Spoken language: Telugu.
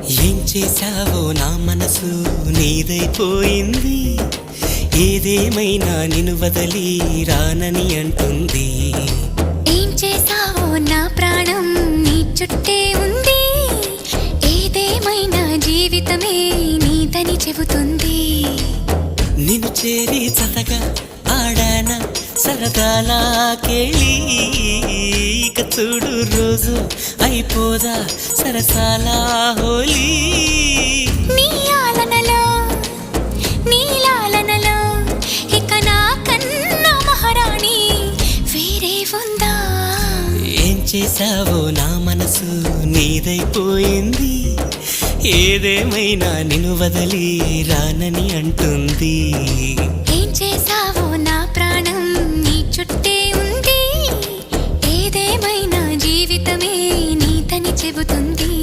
ఏం చేశావో నా మనసు నీదైపోయింది. ఏదేమైనా నిన్ను వదలి రానని అంటుంది. ఏం చేశావో నా ప్రాణం నీ చుట్టే ఉంది. ఏదేమైనా జీవితమే నీదని చెబుతుంది. నిన్ను చేరి చతగా ఆడాన సరదాలా కేళి. ఇక చూడు రోజు అయిపోదా సరసాలా హోలీ. నీ ఆలనలో నీ లాలనలో ఇక నా కన్నా మహారాణి వేరే ఉందా? ఏం చేశావో నా మనసు నీదైపోయింది. ఏదేమైనా నిన్ను వదలి రానని అంటుంది. ఏం చేశావో నా ప్రాణం నీ చుట్టే ఉంది. ఏదేమైనా జీవితమే నీతని చెబుతుంది.